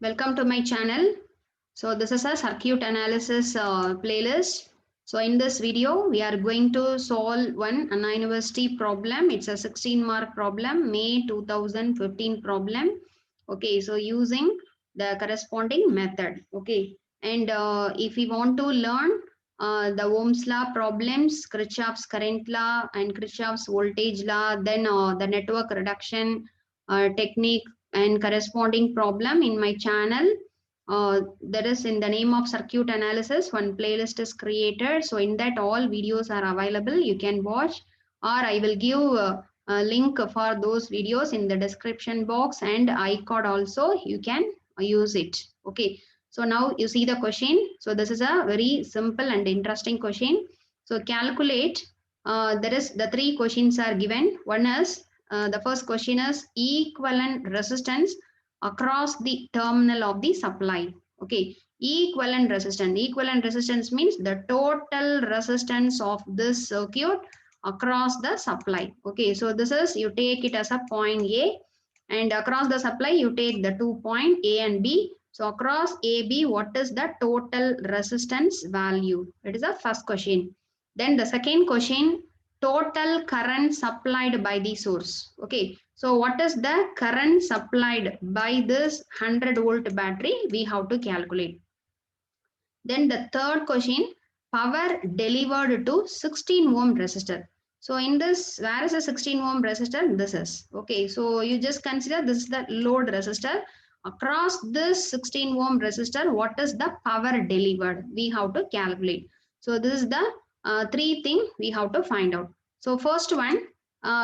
Welcome to my channel. So this is a circuit analysis playlist. So in this video, we are going to solve one Anna University problem. It's a 16 mark problem, May 2015 problem. Okay, so using the corresponding method. Okay, and if we want to learn the Ohm's law problems, Kirchhoff's current law and Kirchhoff's voltage law, then the network reduction technique and corresponding problem in my channel. That is in the name of circuit analysis. One playlist is created. So in that all videos are available. You can watch, or I will give a link for those videos in the description box and iCard also. You can use it. Okay. So now you see the question. So this is a very simple and interesting question. So calculate. There is the three questions are given. One is the first question is equivalent resistance across the terminal of the supply. Okay, equivalent resistance means the total resistance of this circuit across the supply. Okay, so this is, you take it as a point A, and across the supply you take the 2 point A and B. So across AB, what is the total resistance value? It is the first question. Then the second question, total current supplied by the source. Okay, so what is the current supplied by this 100-volt battery? We have to calculate. Then the third question, power delivered to 16 ohm resistor. So in this, where is the 16 ohm resistor? This is. Okay, so you just consider this is the load resistor. Across this 16 ohm resistor, what is the power delivered? We have to calculate. So this is the three thing we have to find out. So first one,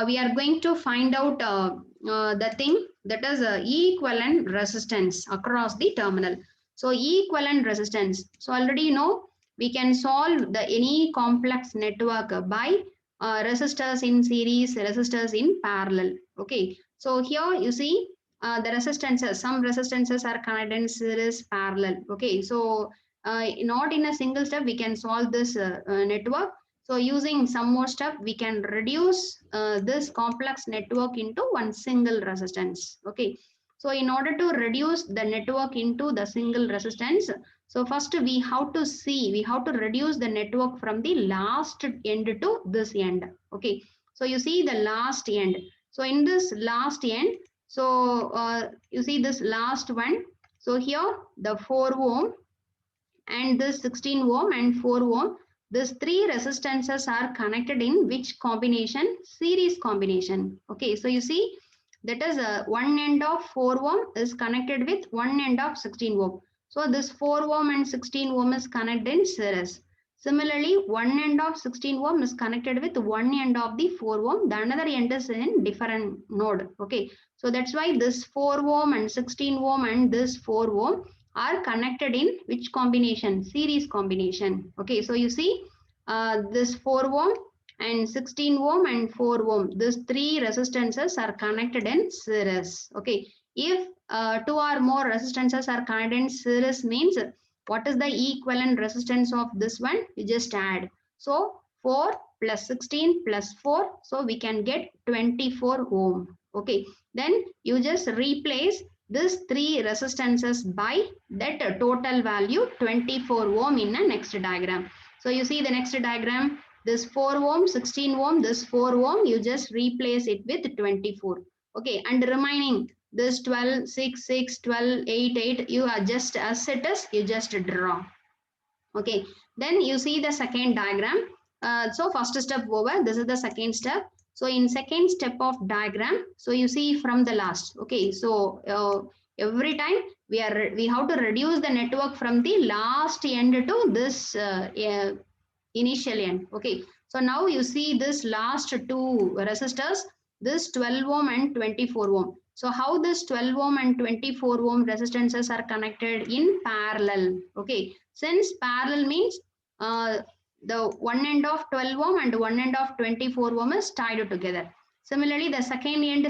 we are going to find out the thing that is equivalent resistance across the terminal. So equivalent resistance. So already you know we can solve the any complex network by resistors in series, resistors in parallel. Okay. So here you see the resistances. Some resistances are connected in series, parallel. Okay. So not in a single step we can solve this network. So using some more step we can reduce this complex network into one single resistance. Okay. So in order to reduce the network into the single resistance, so first we have to see, we have to reduce the network from the last end to this end. Okay. So you see the last end. So in this last end, so you see this last one. So here the 4 ohm and this 16 ohm and 4 ohm. These three resistances are connected in which combination? Series combination. Okay. So you see that is one end of 4 ohm is connected with one end of 16 ohm. So this 4 ohm and 16 ohm is connected in series. Similarly, one end of 16 ohm is connected with one end of the 4 ohm. The another end is in different node. Okay. So that's why this 4 ohm and 16 ohm and this 4 ohm are connected in which combination? Series combination. Okay. So you see this 4 ohm and 16 ohm and 4 ohm, these three resistances are connected in series. Okay. If two or more resistances are connected in series means what is the equivalent resistance of this one? You just add. So 4 plus 16 plus 4. So we can get 24 ohm. Okay. Then you just replace this three resistances by that total value 24 ohm in the next diagram. So you see the next diagram, this 4 ohm, 16 ohm, this 4 ohm, you just replace it with 24. Okay, and remaining this 12, 6, 6, 12, 8, 8, you are just as it is, you just draw. Okay, then you see the second diagram. So first step over, this is the second step. So in second step of diagram, so you see from the last. Okay, so every time we have to reduce the network from the last end to this initial end. Okay, so now you see this last two resistors, this 12 ohm and 24 ohm. So how this 12 ohm and 24 ohm resistances are connected in parallel. Okay, since parallel means the one end of 12 ohm and one end of 24 ohm is tied together. Similarly, the second end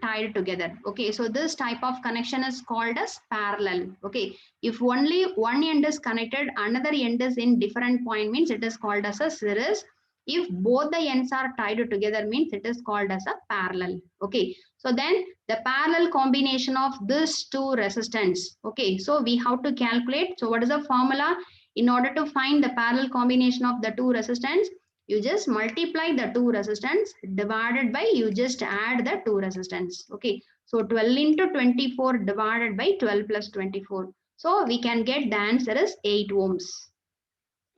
tied together. Okay, so this type of connection is called as parallel. Okay, if only one end is connected, another end is in different point means it is called as a series. If both the ends are tied together means it is called as a parallel. Okay. So then the parallel combination of these two resistance. Okay. So we have to calculate. So what is the formula? In order to find the parallel combination of the two resistance, you just multiply the two resistance divided by, you just add the two resistance. Okay. So 12 into 24 divided by 12 plus 24. So we can get the answer is 8 ohms.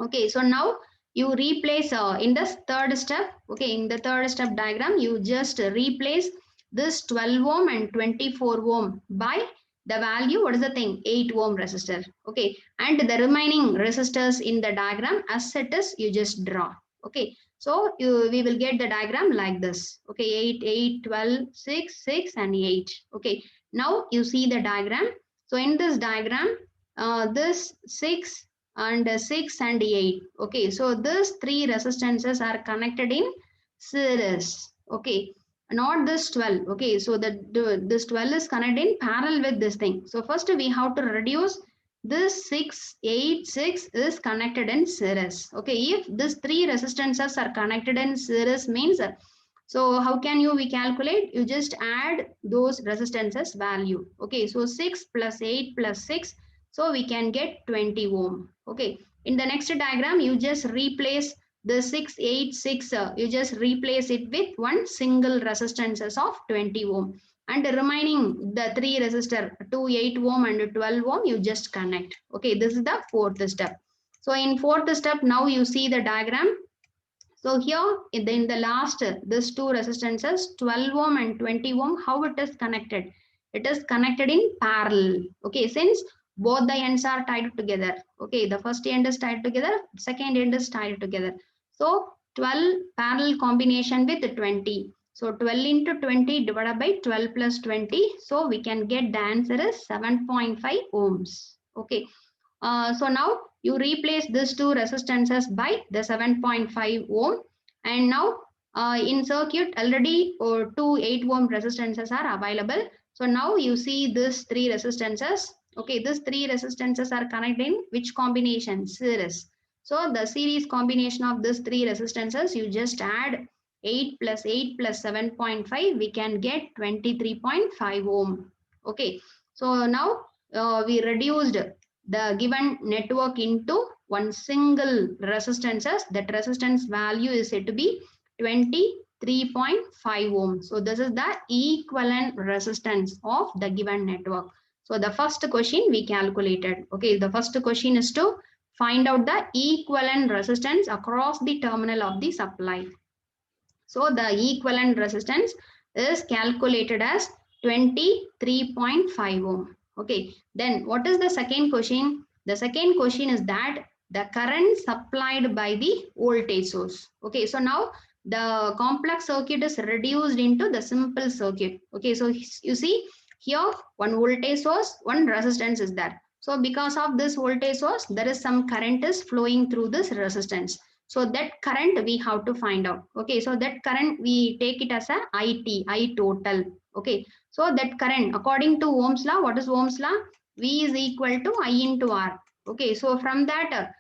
Okay, so now you replace in the third step. Okay, in the third step diagram, you just replace this 12 ohm and 24 ohm by the value, what is the thing, 8 ohm resistor. Okay, and the remaining resistors in the diagram as it is, you just draw. Okay, so we will get the diagram like this. Okay, 8, 8, 12, 6, 6 and 8. Okay, now you see the diagram. So in this diagram, this 6 and 6 and 8. Okay, so these three resistances are connected in series. Okay, not this 12. Okay, so this 12 is connected in parallel with this thing. So first we have to reduce this 6, 8, 6 is connected in series. Okay, if these three resistances are connected in series means, so how can we calculate? You just add those resistances value. Okay, so 6 plus 8 plus 6, so we can get 20 ohm. Okay, in the next diagram, you just replace the 6, 8, 6, you just replace it with one single resistances of 20 ohm. And the remaining, the three resistor, 2, 8 ohm and 12 ohm, you just connect. Okay, this is the fourth step. So in fourth step, now you see the diagram. So here in the last, these two resistances, 12 ohm and 20 ohm, how it is connected? It is connected in parallel. Okay, since both the ends are tied together. Okay, the first end is tied together, second end is tied together. So 12 parallel combination with 20. So 12 into 20 divided by 12 plus 20. So we can get the answer is 7.5 ohms. Okay. So now you replace these two resistances by the 7.5 ohm, and now in circuit already two 8 ohm resistances are available. So now you see these three resistances. Okay, these three resistances are connected in which combination? Series. So the series combination of these three resistances, you just add 8 plus 8 plus 7.5, we can get 23.5 ohm. Okay, so now we reduced the given network into one single resistances. That resistance value is said to be 23.5 ohm. So this is the equivalent resistance of the given network. So the first question we calculated. Okay, the first question is to find out the equivalent resistance across the terminal of the supply. So the equivalent resistance is calculated as 23.5 ohm. Okay, then what is the second question? The second question is that the current supplied by the voltage source. Okay, so now the complex circuit is reduced into the simple circuit. Okay, so you see here one voltage source, one resistance is there. So because of this voltage source, there is some current is flowing through this resistance. So that current we have to find out. Okay, so that current we take it as a IT, I total. Okay, so that current according to Ohm's law, what is Ohm's law? V is equal to I into R. Okay, so from that,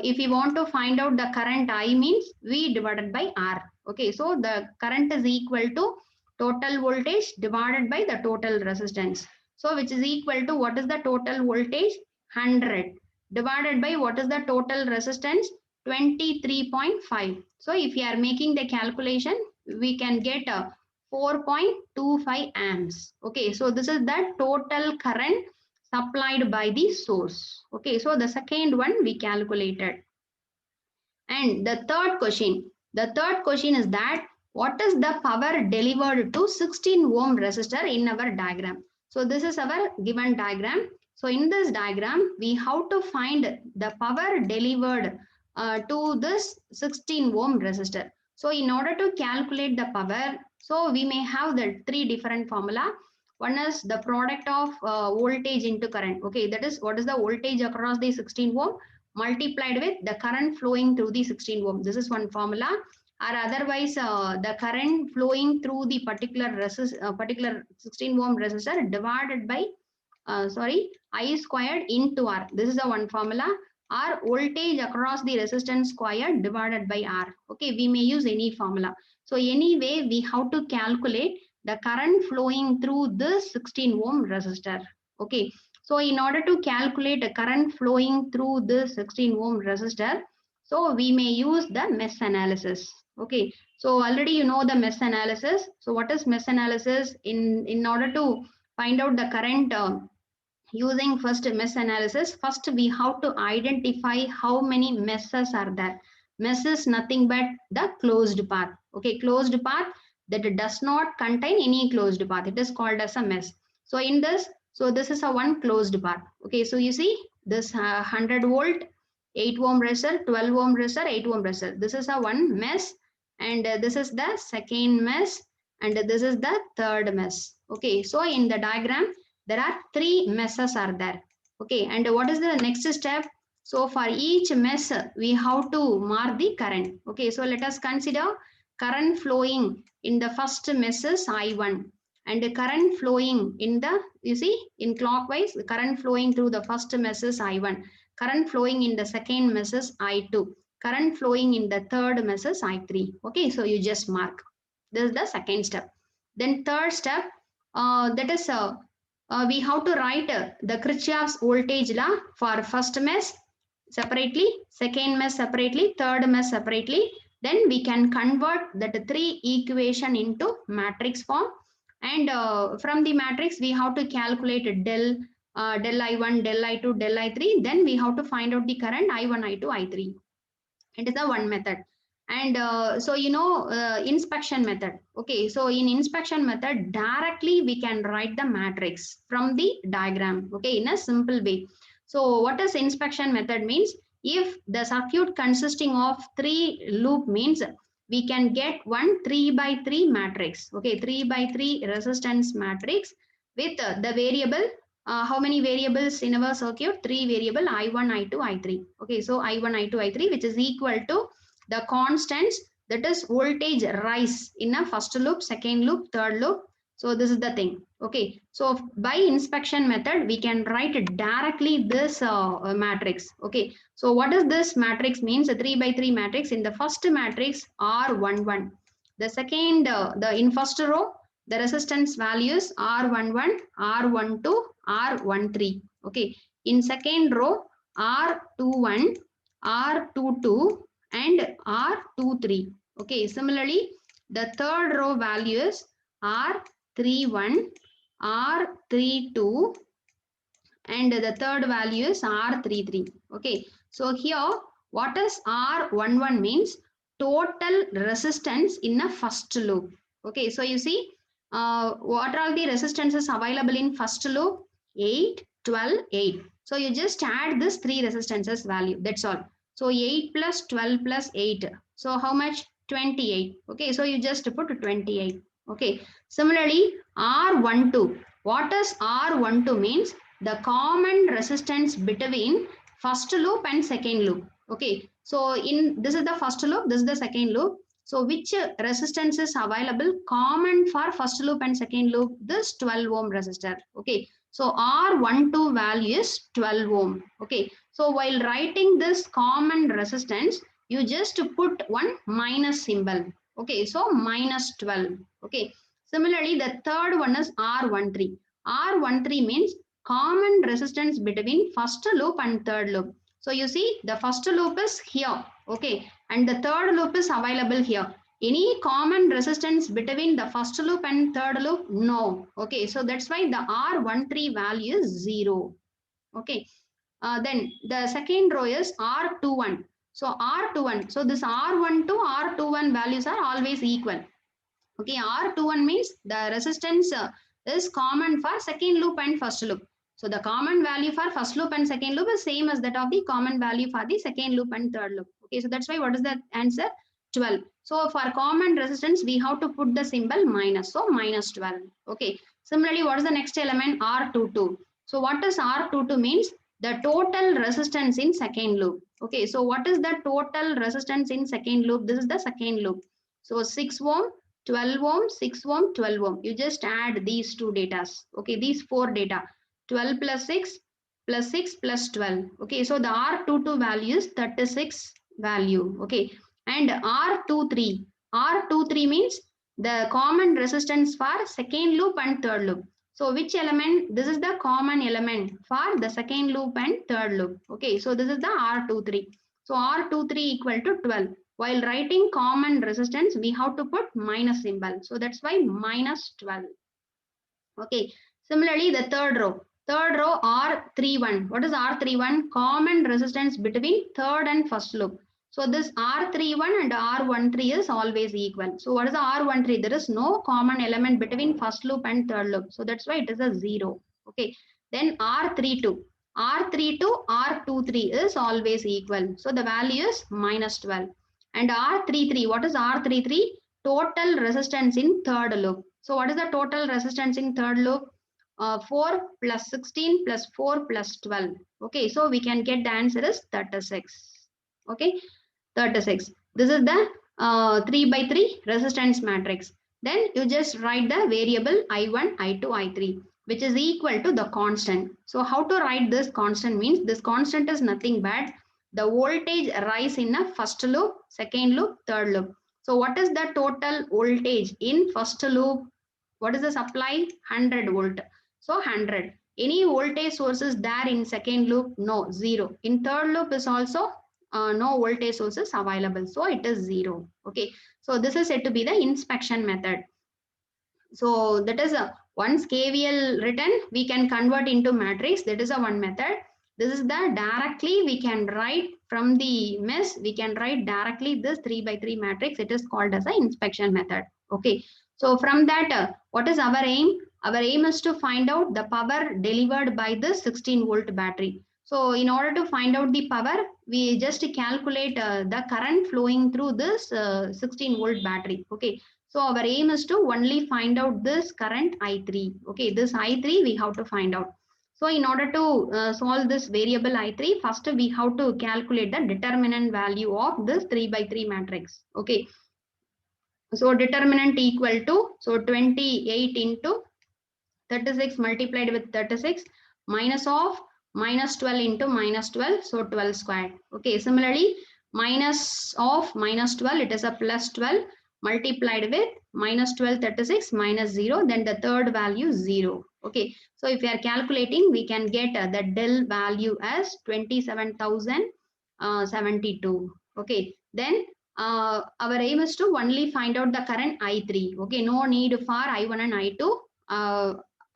if we want to find out the current I means V divided by R. Okay, so the current is equal to total voltage divided by the total resistance. So which is equal to, what is the total voltage? 100 divided by what is the total resistance? 23.5. So if you are making the calculation, we can get a 4.25 amps. Okay, so this is the total current supplied by the source. Okay, so the second one we calculated. And the third question is that what is the power delivered to 16 ohm resistor in our diagram? So this is our given diagram. So in this diagram, we have to find the power delivered to this 16 ohm resistor. So in order to calculate the power, so we may have the three different formula. One is the product of voltage into current. Okay, that is what is the voltage across the 16 ohm multiplied with the current flowing through the 16 ohm. This is one formula. Or otherwise, the current flowing through the particular 16 ohm resistor divided by I squared into R. This is the one formula. or voltage across the resistance square divided by R. Okay, we may use any formula. So anyway, we have to calculate the current flowing through this 16 ohm resistor. Okay, so in order to calculate the current flowing through this 16 ohm resistor, so we may use the mesh analysis. Okay, so already you know the mesh analysis. So what is mesh analysis? In order to find out the current using first mesh analysis, first we have to identify how many meshes are there. Mesh is nothing but the closed path. Okay, closed path that does not contain any closed path. It is called as a mesh. So in this, so this is a one closed path. Okay, so you see this 100 volt, 8 ohm resistor, 12 ohm resistor, 8 ohm resistor. This is a one mesh, and this is the second mesh, and this is the third mesh. Okay, so in the diagram there are three meshes are there. Okay, and what is the next step? So for each mesh we have to mark the current. Okay, so let us consider current flowing in the first mesh is I1, and the current flowing in the, you see in clockwise, the current flowing through the first mesh is I1, current flowing in the second mesh is I2, current flowing in the third mesh is I3. Okay, so you just mark. This is the second step. Then third step, that is we have to write the Kirchhoff's voltage law for first mesh separately, second mesh separately, third mesh separately. Then we can convert that three equation into matrix form, and from the matrix we have to calculate del del I1, del I2, del I3. Then we have to find out the current I1, I2, I3. It is the one method. And so you know inspection method. Okay, so in inspection method directly we can write the matrix from the diagram, okay, in a simple way. So what does inspection method means? If the circuit consisting of three loop means we can get one 3 by 3 matrix. Okay, 3 by 3 resistance matrix with the variable, how many variables in our circuit? Three variable I1, I2, I3. Okay, so I1, I2, I3, which is equal to the constants, that is voltage rise in a first loop, second loop, third loop. So this is the thing. Okay, so by inspection method we can write directly this matrix. Okay, so what does this matrix means? A 3 by 3 matrix. In the first matrix R11, the second the in first row the resistance values R11, R12, R13. Okay, in second row R21, R22, and R23. Okay, similarly the third row values R31, R32, and the third value is R33. Okay, so here what is R11 means? Total resistance in a first loop. Okay, so you see what are the resistances available in first loop? 8, 12, 8. So you just add this three resistances value, that's all. So 8 plus 12 plus 8, so how much? 28. Okay, so you just put 28. Okay, similarly R12, what does R12 means? The common resistance between first loop and second loop. Okay, so in this is the first loop, this is the second loop. So which resistance is available common for first loop and second loop? This 12 ohm resistor. Okay, so R12 value is 12 ohm. Okay, so while writing this common resistance, you just put one minus symbol. Okay, so minus 12. Okay, similarly the third one is R13. R13 means common resistance between first loop and third loop. So you see the first loop is here, okay, and the third loop is available here. Any common resistance between the first loop and third loop? No. Okay, so that's why the R13 value is 0. Okay, then the second row is R21. So R21, so this R12, R21 values are always equal. Okay, R21 means the resistance is common for second loop and first loop. So the common value for first loop and second loop is same as that of the common value for the second loop and third loop. Okay, so that's why what is the answer? 12. So for common resistance, we have to put the symbol minus. So minus 12. Okay. Similarly, what is the next element? R22. So what does R22 means? The total resistance in second loop. Okay. So what is the total resistance in second loop? This is the second loop. So 6 ohm, 12 ohm, 6 ohm, 12 ohm. You just add these two datas. Okay. These four data. 12 plus 6 plus 6 plus 12. Okay, so the R22 value is 36 value. Okay, and R23 means the common resistance for second loop and third loop. So which element? This is the common element for the second loop and third loop. Okay, so this is the R23. So R23 equal to 12. While writing common resistance, we have to put minus symbol. So that's why minus 12. Okay. Similarly, the third row R31. What is R31? Common resistance between third and first loop. So this R31 and R13 is always equal. So what is the R13? There is no common element between first loop and third loop. So that's why it is a 0. Okay. Then R32. R23 is always equal. So the value is minus 12. And R33. What is R33? Total resistance in third loop. So what is the total resistance in third loop? 4 plus 16 plus 4 plus 12. Okay, so we can get the answer is 36. Okay, 36. This is the 3 by 3 resistance matrix. Then you just write the variable I1, I2, I3, which is equal to the constant. So how to write this constant means this constant is nothing but the voltage rise in a first loop, second loop, third loop. So what is the total voltage in first loop? What is the supply? 100 volt. So 100. Any voltage sources there in second loop? No, 0. In third loop is also no voltage sources available. So it is 0. Okay. So this is said to be the inspection method. So that is once KVL written, we can convert into matrix. That is a one method. This is the directly we can write from the mesh. We can write directly this 3 by 3 matrix. It is called as an inspection method. Okay. So from that, what is our aim? Our aim is to find out the power delivered by the 16 volt battery. So in order to find out the power, we just calculate the current flowing through this 16 volt battery. Okay. So our aim is to only find out this current I3. Okay, this I3 we have to find out. So in order to solve this variable I3, first we have to calculate the determinant value of this 3 by 3 matrix. Okay. So determinant equal to, so 28 into 36 multiplied with 36 minus of minus 12 into minus 12. So 12 squared. Okay. Similarly, minus of minus 12, it is a plus 12 multiplied with minus 12 36 minus 0, then the third value 0. Okay, so if we are calculating, we can get the del value as 27,072. Okay, then our aim is to only find out the current I3. Okay, no need for I1 and I2.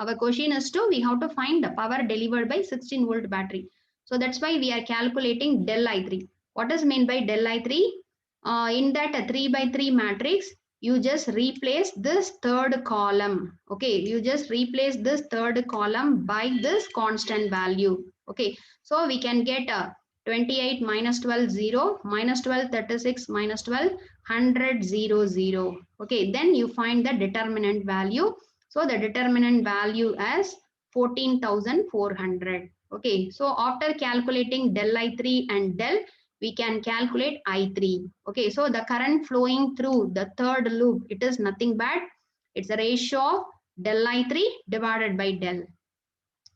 Our question is to, we have to find the power delivered by 16 volt battery. So that's why we are calculating del I3. What is meant by del I3? In that 3 by 3 matrix, you just replace this third column. Okay, you just replace this third column by this constant value. Okay, so we can get 28 minus 12 0, minus 12 36 minus 12 100 0 0. Okay, then you find the determinant value. So the determinant value as 14,400. Okay, so after calculating del I3 and del, we can calculate I3. Okay, so the current flowing through the third loop, it is nothing but it's a ratio of del I3 divided by del.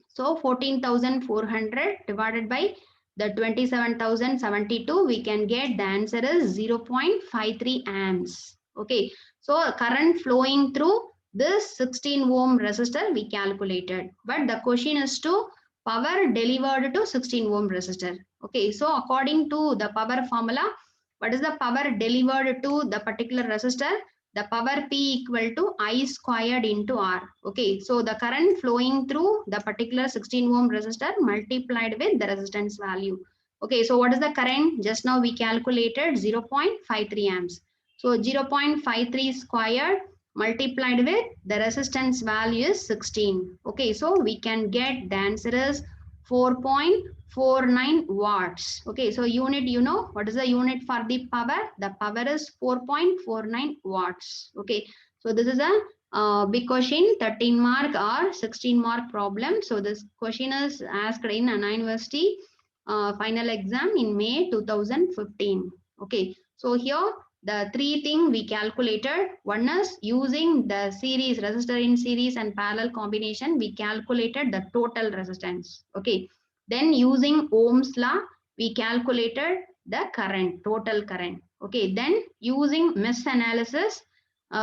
So 14,400 divided by the 27,072, we can get the answer is 0.53 amps. Okay, so current flowing through this 16 ohm resistor we calculated, but the question is to power delivered to 16 ohm resistor. Okay, so according to the power formula, what is the power delivered to the particular resistor? The power P equal to I squared into R. Okay, so the current flowing through the particular 16 ohm resistor multiplied with the resistance value. Okay, so what is the current? Just now we calculated 0.53 amps. So 0.53 squared multiplied with the resistance value is 16. Okay, so we can get the answer is 4.49 watts. Okay, so unit, you know, what is the unit for the power? The power is 4.49 watts. Okay, so this is a big question, 13 mark or 16 mark problem. So this question is asked in Anna University final exam in May 2015. Okay, so here the three things we calculated. One is using the series, resistor in series and parallel combination, we calculated the total resistance. Okay, Then using Ohm's law, we calculated the current, total current. Okay, then using mesh analysis,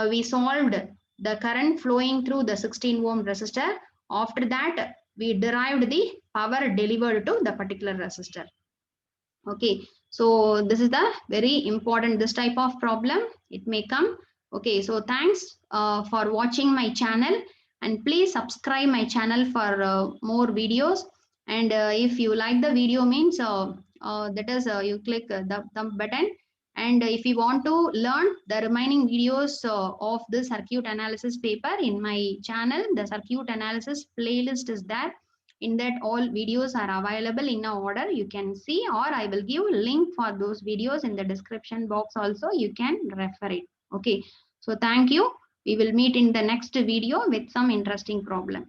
we solved the current flowing through the 16 ohm resistor. After that, we derived the power delivered to the particular resistor. Okay, so this is the very important, this type of problem, it may come. Okay, so thanks for watching my channel, and please subscribe my channel for more videos. And if you like the video means that is you click the thumb button. And if you want to learn the remaining videos of the circuit analysis paper in my channel, the circuit analysis playlist is there. In that, all videos are available in a order, you can see, or I will give link for those videos in the description box also, you can refer it. Okay, so thank you. We will meet in the next video with some interesting problem.